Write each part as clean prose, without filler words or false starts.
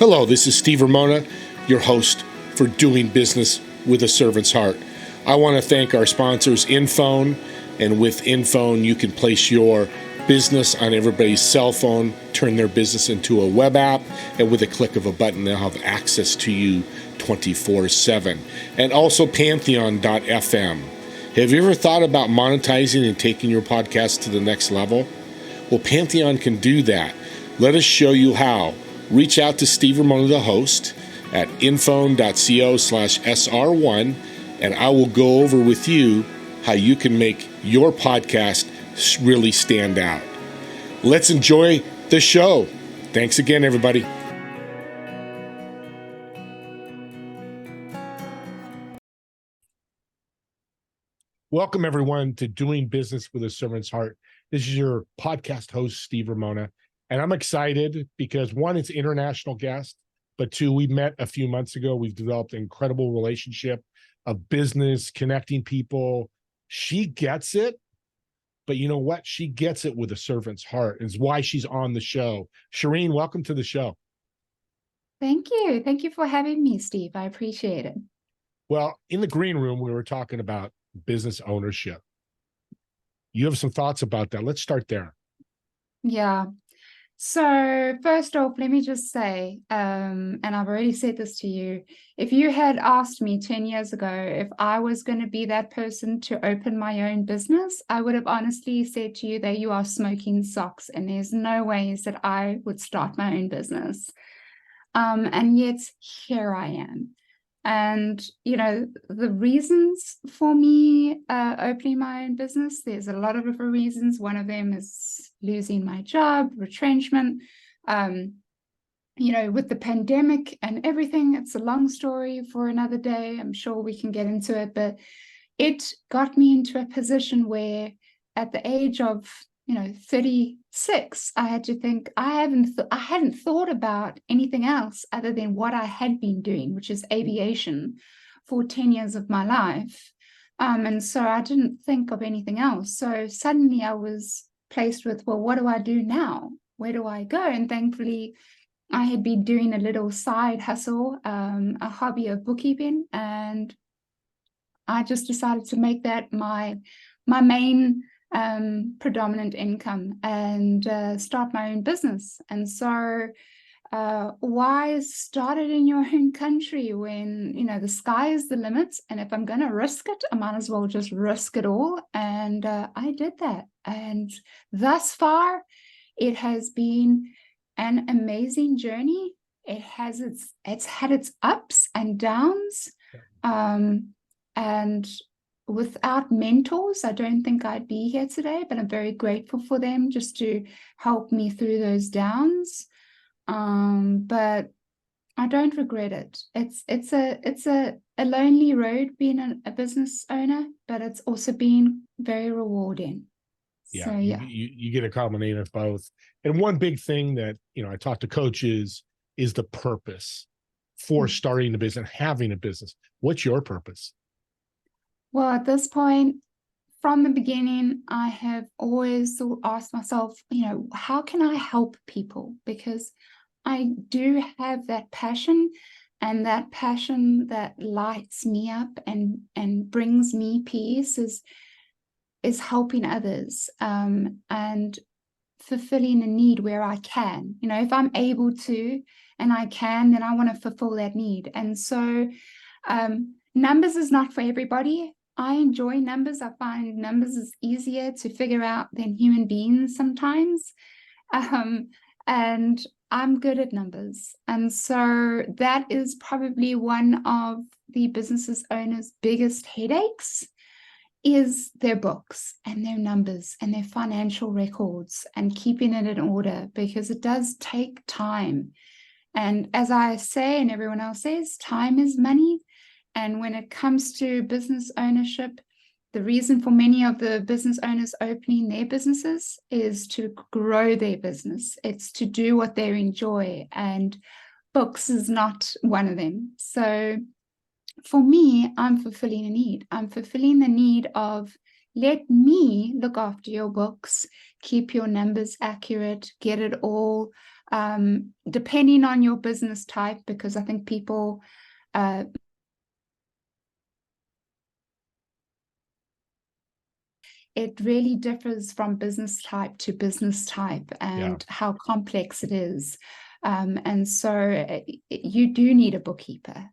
Hello, this is Steve Ramona, your host for Doing Business with a Servant's Heart. I want to thank our sponsors, Infone, and with Infone, you can place your business on everybody's cell phone, turn their business into a web app, and with a click of a button, they'll have access to you 24/7. And also Pantheon.fm. Have you ever thought about monetizing and taking your podcast to the next level? Well, Pantheon can do that. Let us show you how. Reach out to Steve Ramona, the host, at infone.co/SR1, and I will go over with you how you can make your podcast really stand out. Let's enjoy the show. Thanks again, everybody. Welcome, everyone, to Doing Business with a Servant's Heart. This is your podcast host, Steve Ramona. And I'm excited because, one, it's an international guest, but two, we met a few months ago. We've developed an incredible relationship of business, connecting people. She gets it, but you know what? She gets it with a servant's heart. It's why she's on the show. Shireen, welcome to the show. Thank you. Thank you for having me, Steve. I appreciate it. Well, in the green room, we were talking about business ownership. You have some thoughts about that. Let's start there. Yeah. So first off, let me just say, and I've already said this to you, if you had asked me 10 years ago if I was going to be that person to open my own business, I would have honestly said to you that you are smoking socks and there's no ways that I would start my own business. And yet here I am. And, you know, the reasons for me opening my own business, there's a lot of different reasons. One of them is losing my job, retrenchment. You know, with the pandemic and everything, it's a long story for another day. I'm sure we can get into it, but it got me into a position where at the age of 36, I had to think I hadn't thought about anything else other than what I had been doing, which is aviation, for 10 years of my life. And so I didn't think of anything else. So suddenly I was placed with, well, what do I do now? Where do I go? And thankfully, I had been doing a little side hustle, a hobby of bookkeeping, and I just decided to make that my main predominant income and start my own business. And so why start it in your own country when, you know, the sky is the limit? And if I'm going to risk it, I might as well just risk it all. And I did that. And thus far, it has been an amazing journey. It's had its ups and downs. And without mentors, I don't think I'd be here today, but I'm very grateful for them just to help me through those downs. But I don't regret it. It's a lonely road being a business owner, but it's also been very rewarding. Yeah, so, you get a combination of both. And one big thing that, I talk to coaches is the purpose for starting a business, having a business. What's your purpose? Well, at this point, from the beginning, I have always asked myself, how can I help people? Because I do have that passion, and that passion that lights me up and brings me peace is helping others and fulfilling a need where I can. If I'm able to and I can, then I want to fulfill that need. And so numbers is not for everybody. I enjoy numbers. I find numbers is easier to figure out than human beings sometimes. And I'm good at numbers. And so that is probably one of the business owners' biggest headaches, is their books and their numbers and their financial records and keeping it in order, because it does take time. And as I say, and everyone else says, time is money. And when it comes to business ownership, the reason for many of the business owners opening their businesses is to grow their business. It's to do what they enjoy, and books is not one of them. So for me, I'm fulfilling a need. I'm fulfilling the need of, let me look after your books, keep your numbers accurate, get it all depending on your business type, because I think people it really differs from business type to business type and how complex it is. And so you do need a bookkeeper.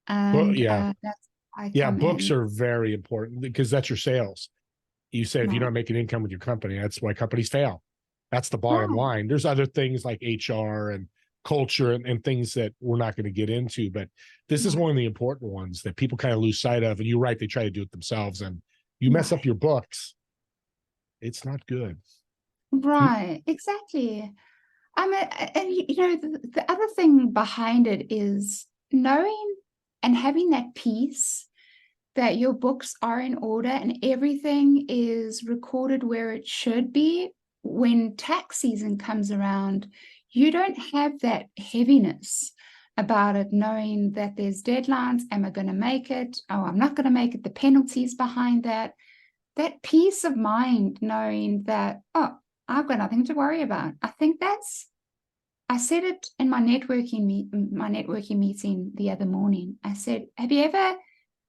And that's why I come books in. are very important because that's your sales. You say if you're Right. not making income with your company, that's why companies fail. That's the bottom Right. line. There's other things like HR and culture and things that we're not going to get into, but this is one of the important ones that people kind of lose sight of. And you're right, they try to do it themselves, and you mess up your books, it's not good. Right, exactly. And you know, the other thing behind it is knowing and having that peace that your books are in order and everything is recorded where it should be. When tax season comes around, you don't have that heaviness about it, knowing that there's deadlines. Am I going to make it? Oh, I'm not going to make it. The penalties behind that. That peace of mind, knowing that, oh, I've got nothing to worry about. I think I said it in my networking meeting the other morning. I said, have you ever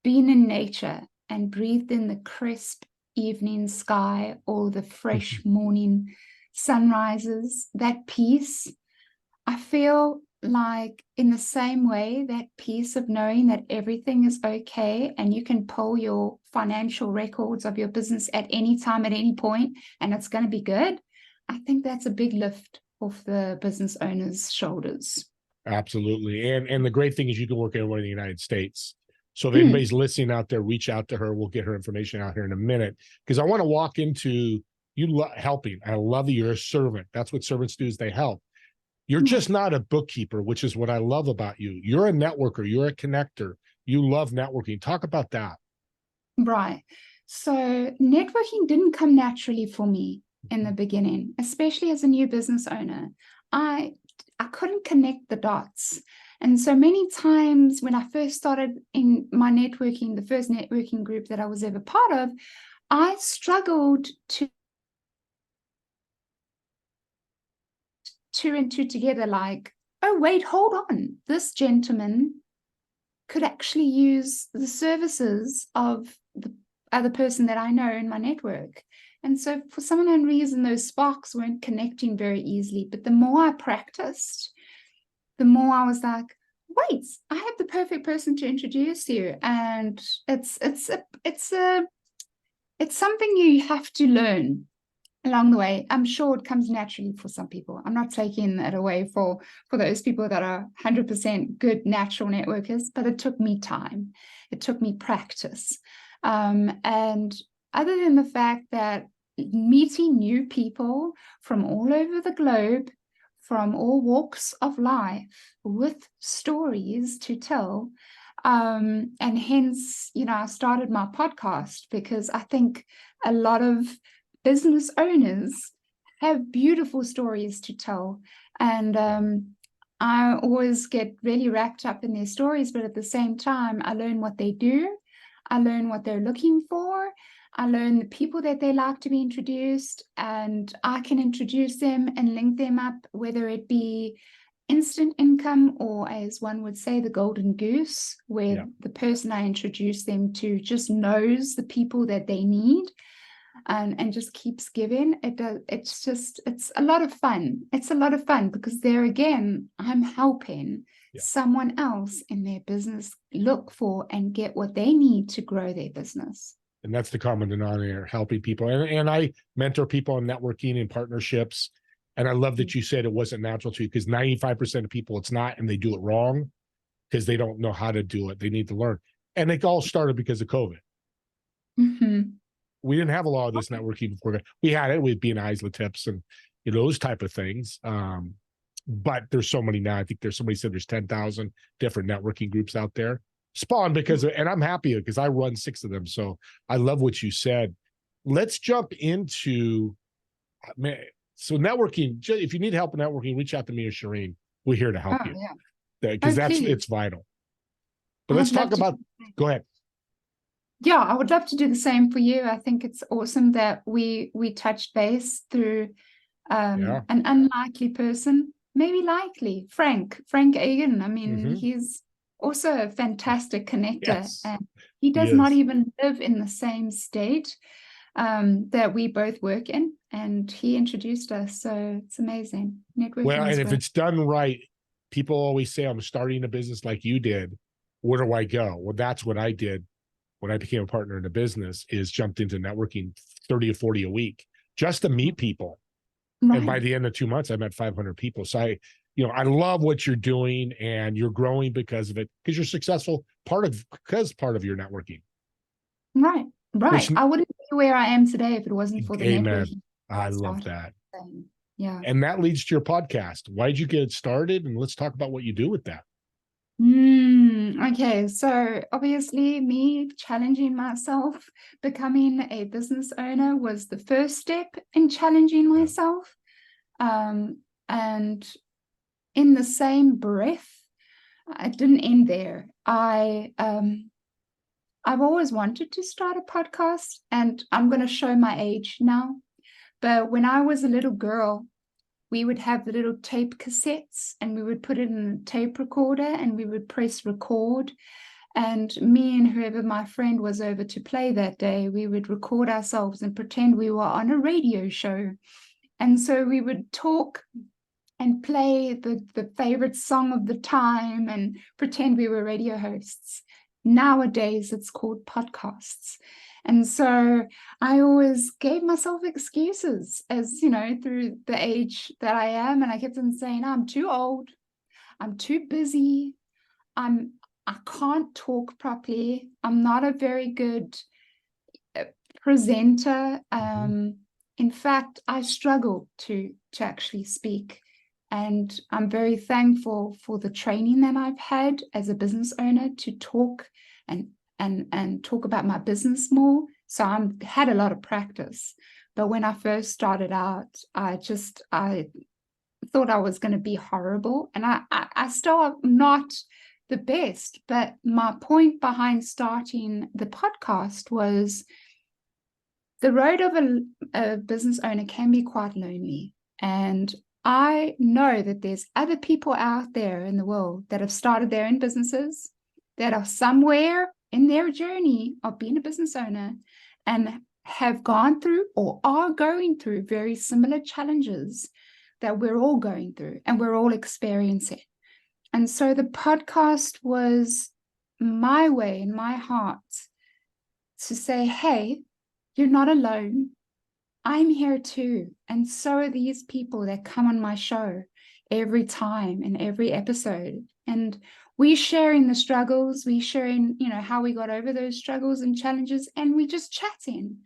been in nature and breathed in the crisp evening sky or the fresh morning sunrises? That peace, I feel like in the same way, that peace of knowing that everything is okay and you can pull your financial records of your business at any time, at any point, and it's going to be good. I think that's a big lift off the business owner's shoulders. Absolutely. And the great thing is you can work anywhere in the United States. So if anybody's listening out there, reach out to her. We'll get her information out here in a minute, because I want to walk into you helping. I love that you're a servant. That's what servants do, is they help. You're just not a bookkeeper, which is what I love about you. You're a networker. You're a connector. You love networking. Talk about that. Right. So networking didn't come naturally for me in the beginning, especially as a new business owner. I couldn't connect the dots. And so many times when I first started in my networking, the first networking group that I was ever part of, I struggled to two and two together, like, oh, wait, hold on. This gentleman could actually use the services of the other person that I know in my network. And so for some unknown reason, those sparks weren't connecting very easily. But the more I practiced, the more I was like, wait, I have the perfect person to introduce you. And it's something you have to learn along the way. I'm sure it comes naturally for some people. I'm not taking it away for those people that are 100% good natural networkers, but it took me time. It took me practice. And other than the fact that meeting new people from all over the globe, from all walks of life, with stories to tell, and hence, you know, I started my podcast because I think a lot of business owners have beautiful stories to tell. And I always get really wrapped up in their stories, but at the same time, I learn what they do. I learn what they're looking for. I learn the people that they like to be introduced, and I can introduce them and link them up, whether it be instant income or, as one would say, the golden goose, where the person I introduce them to just knows the people that they need. And just keeps giving. It's a lot of fun. It's a lot of fun because there again, I'm helping someone else in their business look for and get what they need to grow their business. And that's the common denominator, helping people. And I mentor people on networking and partnerships. And I love that you said it wasn't natural to you, because 95% of people it's not, and they do it wrong because they don't know how to do it. They need to learn. And it all started because of COVID. We didn't have a lot of this networking before that. We had it with BNI's, tips, and those type of things. But there's so many now. I think somebody said there's 10,000 different networking groups out there. Spawned because and I'm happy because I run 6 of them. So I love what you said. Let's jump into so networking. If you need help in networking, reach out to me or Shireen. We're here to help you. Because it's vital. But let's talk about, go ahead. Yeah, I would love to do the same for you. I think it's awesome that we touched base through an unlikely person. maybe likely Frank Agan. I mean, Mm-hmm. he's also a fantastic connector, Yes, and he he does not is. even live in the same state that we both work in, and he introduced us. So it's amazing. Well, Networking and is if great. it's done right, people always say, I'm starting a business like you did. Where do I go? Well, that's what I did when I became a partner in a business, is jumped into networking 30 or 40 a week just to meet people. And by Right. the end of 2 months, I met 500 people. So I love what you're doing, and you're growing because of it, because you're successful because part of your networking, Right. which, Right. I wouldn't be where I am today if it wasn't for the amen. networking I I love started. that. Yeah. And that leads to your podcast. Why'd you get started? And let's talk about what you do with that. Okay, so obviously, me challenging myself, becoming a business owner was the first step in challenging Yeah. myself. And in the same breath, I didn't end there. I've always wanted to start a podcast, and I'm going to show my age now. But when I was a little girl, we would have the little tape cassettes, and we would put it in a tape recorder, and we would press record. And me and whoever my friend was over to play that day, we would record ourselves and pretend we were on a radio show. And so we would talk and play the favorite song of the time and pretend we were radio hosts. Nowadays, it's called podcasts. And so I always gave myself excuses, as you know, through the age that I am. And I kept on saying, I'm too old, I'm too busy, I can't talk properly, I'm not a very good presenter. Mm-hmm. In fact, I struggle to actually speak. And I'm very thankful for the training that I've had as a business owner to talk and talk about my business more. So I've had a lot of practice. But when I first started out, I thought I was going to be horrible. And I still am not the best. But my point behind starting the podcast was the road of a business owner can be quite lonely. And I know that there's other people out there in the world that have started their own businesses, that are somewhere in their journey of being a business owner and have gone through or are going through very similar challenges that we're all going through and we're all experiencing. And so the podcast was my way in my heart to say, hey, you're not alone. I'm here too. And so are these people that come on my show every time in every episode. And we sharing the struggles, we sharing, how we got over those struggles and challenges, and we just chatting.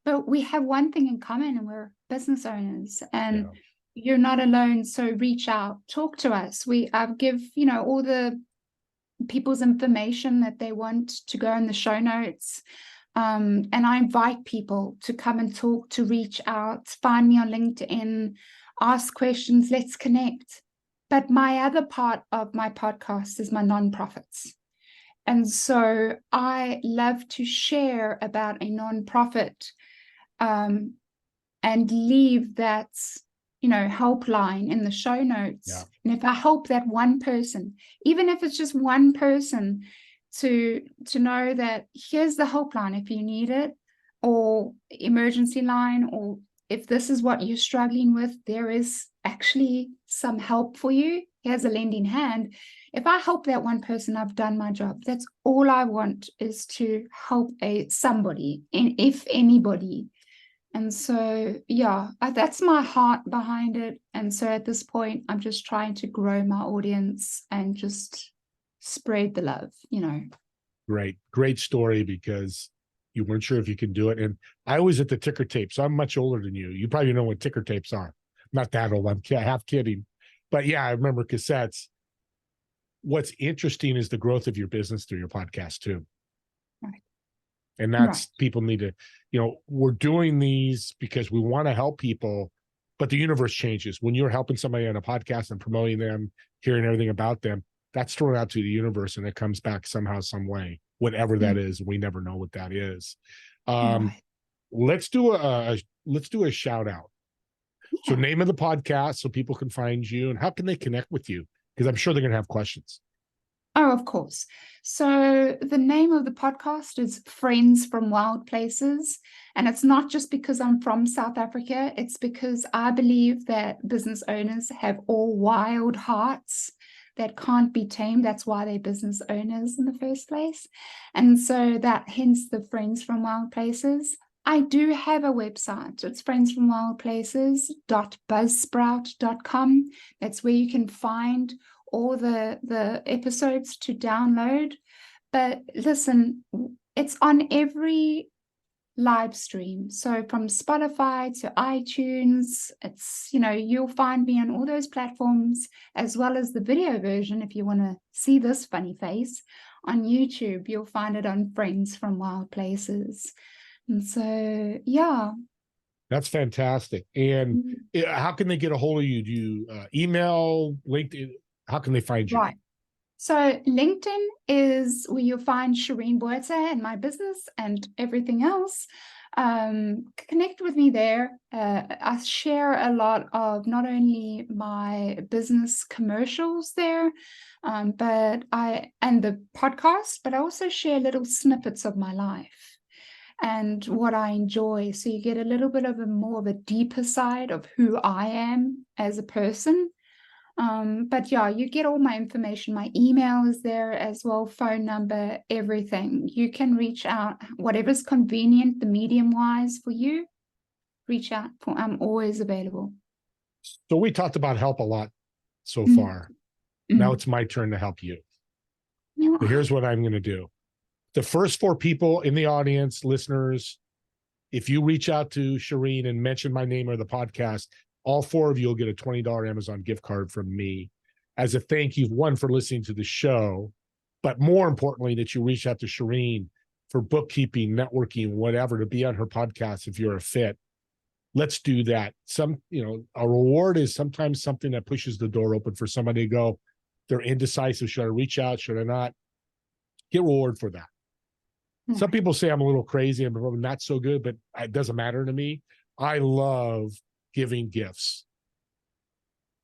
But we have one thing in common, and we're business owners. And Yeah. you're not alone. So reach out, talk to us. I've give, all the people's information that they want to go in the show notes. And I invite people to come and talk, to reach out, find me on LinkedIn, ask questions, let's connect. But my other part of my podcast is my nonprofits. And so I love to share about a nonprofit and leave that helpline in the show notes. Yeah. And if I help that one person, even if it's just one person, to know that here's the helpline if you need it, or emergency line, or if this is what you're struggling with, there is actually some help for you. Here's a lending hand. If I help that one person, I've done my job. That's all I want, is to help somebody, and if anybody. And so, yeah, that's my heart behind it. And so at this point, I'm just trying to grow my audience and just spread the love. Great story, because you weren't sure if you could do it. And I was at the ticker tape. So I'm much older than you. You probably know what ticker tapes are. Not that old. I'm half kidding. But yeah, I remember cassettes. What's interesting is the growth of your business through your podcast too. Right. And Right. that's, people need to, we're doing these because we want to help people, but the universe changes. When you're helping somebody on a podcast and promoting them, hearing everything about them, that's thrown out to the universe, and it comes back somehow, some way, whatever that is. We never know what that is. Right. Let's do a shout out. So name of the podcast so people can find you, and how can they connect with you? Because I'm sure they're going to have questions. Oh, of course. So the name of the podcast is Friends from Wild Places. And it's not just because I'm from South Africa, it's because I believe that business owners have all wild hearts that can't be tamed. That's why they're business owners in the first place. And so that hence the Friends from Wild Places. I do have a website. It's friendsfromwildplaces.buzzsprout.com. That's where you can find all the episodes to download. But listen, it's on every live stream. So from Spotify to iTunes, it's, you'll find me on all those platforms, as well as the video version. If you want to see this funny face on YouTube, you'll find it on Friends from Wild Places. And so, yeah. That's fantastic. And how can they get a hold of you? Do you email, LinkedIn? How can they find you? Right. So LinkedIn is where you'll find Shireen Botha and my business and everything else. Connect with me there. I share a lot of not only my business commercials there, and the podcast, but I also share little snippets of my life and what I enjoy. So you get a little bit of more of a deeper side of who I am as a person. But yeah, you get all my information. My email is there as well, phone number, everything. You can reach out, whatever's convenient, the medium wise for you, reach out for, I'm always available. So we talked about help a lot so far. Now it's my turn to help you. Yeah. So here's what I'm going to do. The first 4 people in the audience, listeners, if you reach out to Shireen and mention my name or the podcast, all 4 of you will get a $20 Amazon gift card from me as a thank you, one, for listening to the show, but more importantly, that you reach out to Shireen for bookkeeping, networking, whatever, to be on her podcast if you're a fit. Let's do that. A reward is sometimes something that pushes the door open for somebody to go, they're indecisive. Should I reach out? Should I not? Get reward for that. Some people say I'm a little crazy and I'm not so good, but it doesn't matter to me. I love giving gifts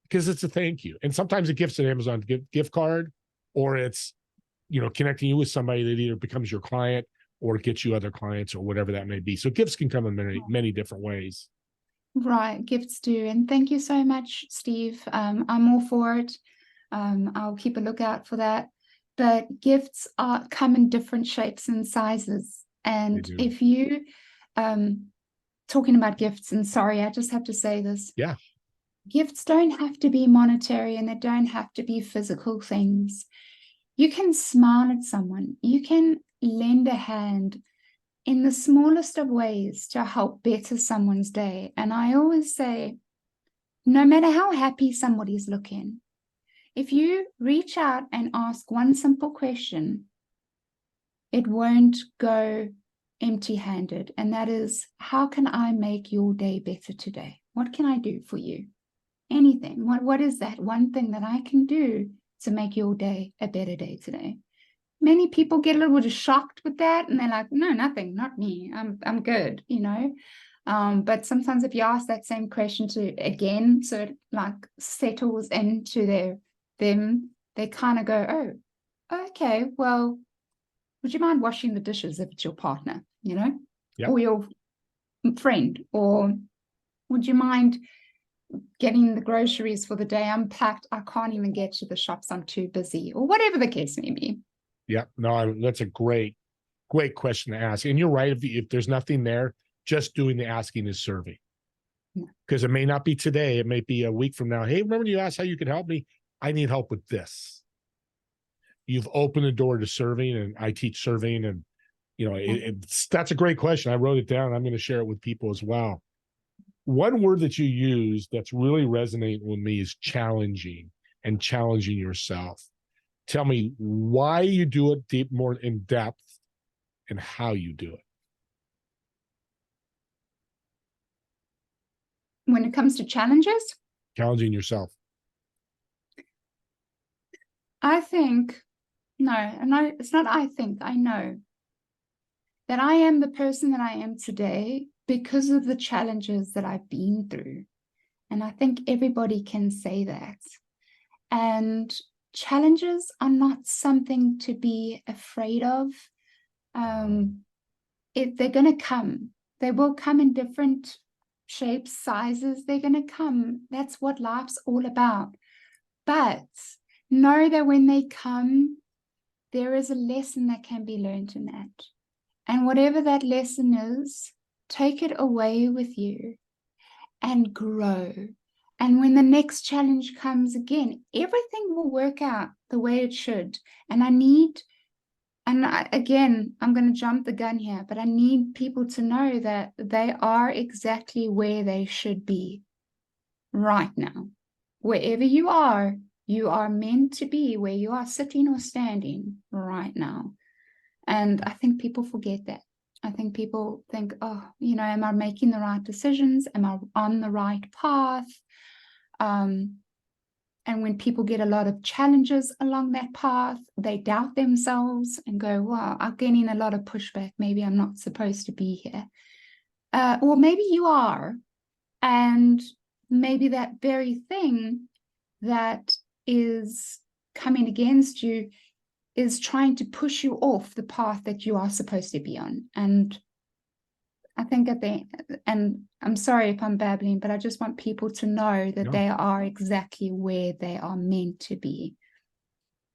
because it's a thank you. And sometimes a gift's an Amazon gift card, or it's, connecting you with somebody that either becomes your client or gets you other clients or whatever that may be. So gifts can come in many, many different ways. Right, gifts do. And thank you so much, Steve. I'm all for it. I'll keep a lookout for that. But gifts come in different shapes and sizes. And if you, talking about gifts, and sorry, I just have to say this. Yeah. Gifts don't have to be monetary and they don't have to be physical things. You can smile at someone. You can lend a hand in the smallest of ways to help better someone's day. And I always say, no matter how happy somebody's looking, if you reach out and ask one simple question, it won't go empty-handed. And that is, how can I make your day better today? What can I do for you? Anything. What is that one thing that I can do to make your day a better day today? Many people get a little bit shocked with that, and they're like, no, nothing, not me. I'm good, But sometimes if you ask that same question again, so it like settles into them, they kind of go, oh, okay, well, would you mind washing the dishes if it's your partner, Yep. or your friend, or would you mind getting the groceries for the day? I'm packed. I can't even get to the shops. I'm too busy, or whatever the case may be. Yeah, no, that's a great question to ask. And you're right. If there's nothing there, just doing the asking is serving. Because it may not be today. It may be a week from now. Hey, remember you asked how you could help me? I need help with this. You've opened the door to serving, and I teach serving. And, that's a great question. I wrote it down. I'm going to share it with people as well. One word that you use that's really resonating with me is challenging, and challenging yourself. Tell me why you do it more in depth, and how you do it. When it comes to challenges? Challenging yourself. I think, no, it's not I think, I know that I am the person that I am today because of the challenges that I've been through. And I think everybody can say that. And challenges are not something to be afraid of. If they're going to come, they will come in different shapes, sizes. They're going to come. That's what life's all about. But know that when they come, there is a lesson that can be learned in that. And whatever that lesson is, take it away with you and grow. And when the next challenge comes again, everything will work out the way it should. And again, I'm going to jump the gun here, but I need people to know that they are exactly where they should be right now. Wherever you are meant to be where you are sitting or standing right now. And I think people forget that. I think people think, oh, am I making the right decisions? Am I on the right path? And when people get a lot of challenges along that path, they doubt themselves and go, wow, I'm getting a lot of pushback. Maybe I'm not supposed to be here. Or maybe you are. And maybe that very thing that is coming against you is trying to push you off the path that you are supposed to be on. And I think and I'm sorry if I'm babbling, but I just want people to know that they are exactly where they are meant to be.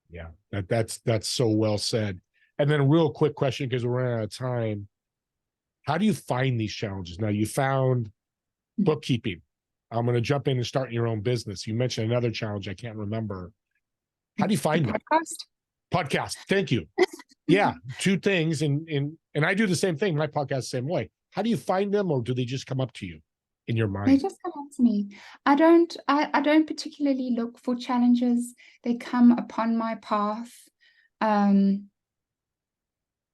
Yeah, that's so well said. And then a real quick question, because we're running out of time. How do you find these challenges? Now, you found bookkeeping. I'm going to jump in and start your own business. You mentioned another challenge. I can't remember. How do you find them? Podcast. Thank you. Yeah, two things. And I do the same thing. My podcast the same way. How do you find them, or do they just come up to you in your mind? They just come up to me. I don't particularly look for challenges. They come upon my path.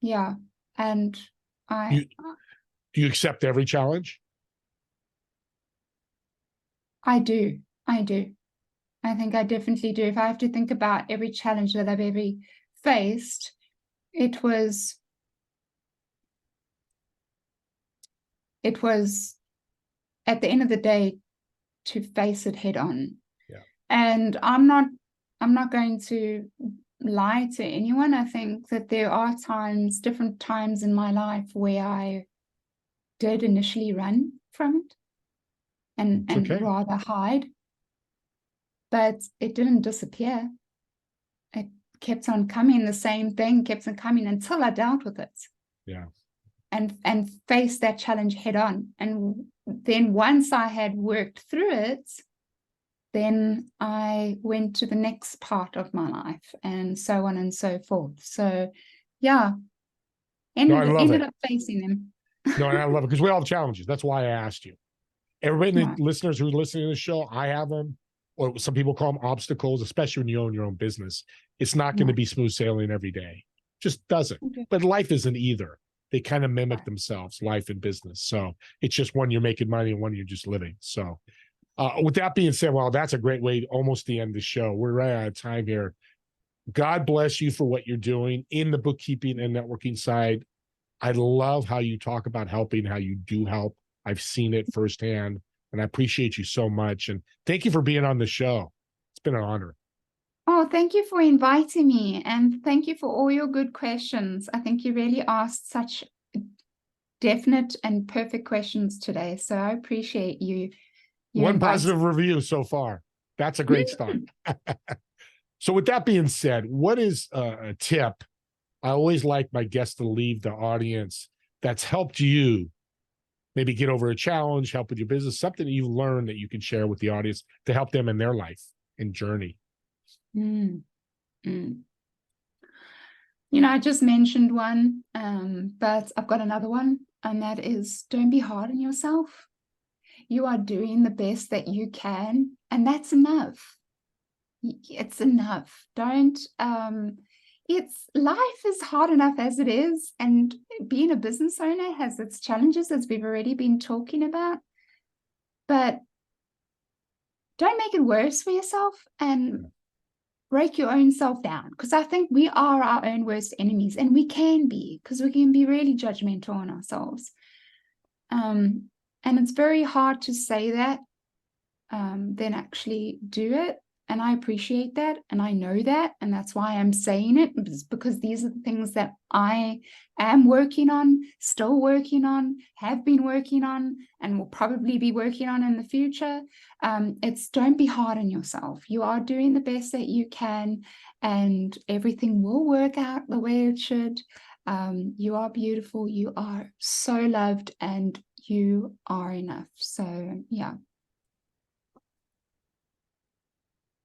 Yeah. And do you accept every challenge? I do. I think I definitely do. If I have to think about every challenge that I've ever faced, it was at the end of the day to face it head on. Yeah. And I'm not going to lie to anyone. I think that there are different times in my life where I did initially run from it and rather hide. But it didn't disappear. It kept on coming. The same thing kept on coming until I dealt with it. Yeah. And faced that challenge head on. And then once I had worked through it, then I went to the next part of my life, and so on and so forth. So, yeah, ended up facing them. No, and I love it because we all have challenges. That's why I asked you. Everybody, the listeners who are listening to the show, I have them, or some people call them obstacles, especially when you own your own business. It's not going to be smooth sailing every day. Just doesn't. Okay. But life isn't either. They kind of mimic themselves, life and business. So it's just one you're making money and one you're just living. So with that being said, well, that's a great way to almost to end the show. We're right out of time here. God bless you for what you're doing in the bookkeeping and networking side. I love how you talk about helping, how you do help. I've seen it firsthand, and I appreciate you so much. And thank you for being on the show. It's been an honor. Oh, thank you for inviting me, and thank you for all your good questions. I think you really asked such definite and perfect questions today, so I appreciate you. One positive review so far. That's a great start. So with that being said, what is a tip I always like my guests to leave the audience that's helped you maybe get over a challenge, help with your business, something that you've learned that you can share with the audience to help them in their life and journey? I just mentioned one, but I've got another one, and that is, don't be hard on yourself. You are doing the best that you can, and that's enough. It's enough. Life is hard enough as it is, and being a business owner has its challenges, as we've already been talking about, but don't make it worse for yourself and break your own self down, because I think we are our own worst enemies, and we can be, because we can be really judgmental on ourselves. And it's very hard to say that then actually do it. And I appreciate that. And I know that. And that's why I'm saying it, because these are the things that I am working on, still working on, have been working on, and will probably be working on in the future. It's don't be hard on yourself. You are doing the best that you can, and everything will work out the way it should. You are beautiful. You are so loved, and you are enough. So, yeah.